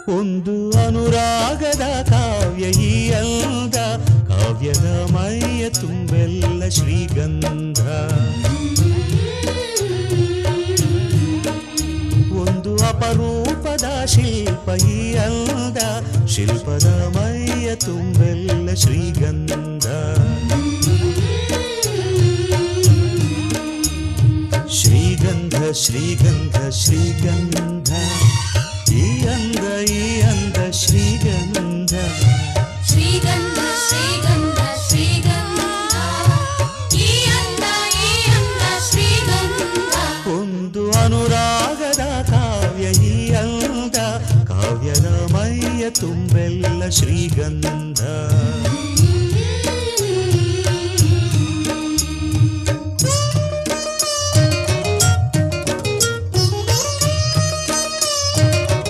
ಒಂದು ಅನುರಾಗದ ಕಾವ್ಯ ಈ ಅಂದ, ಕಾವ್ಯದ ಮೈಯ ತುಂಬೆಲ್ಲ ಶ್ರೀಗಂಧ. ಒಂದು ಅಪರೂಪದ ಶಿಲ್ಪ ಈ ಅಂದ, ಶಿಲ್ಪದ ಮೈಯ ತುಂಬೆಲ್ಲ ಶ್ರೀಗಂಧ. ಶ್ರೀಗಂಧ ಶ್ರೀಗಂಧ ಶ್ರೀಗಂಧ, ಈ ಅಂದ ಶ್ರೀಗಂಧ. ಶ್ರೀಗಂಧ ಶ್ರೀಗಂಧ ಶ್ರೀಗಂಧ, ಈ ಅಂದ ಶ್ರೀಗಂಧ. ಒಂದು ಅನುರಾಗದ ಕಾವ್ಯ ಈ ಅಂದ, ಕಾವ್ಯದ ಮೈಯ ತುಂಬೆಲ್ಲ ಶ್ರೀಗಂಧ.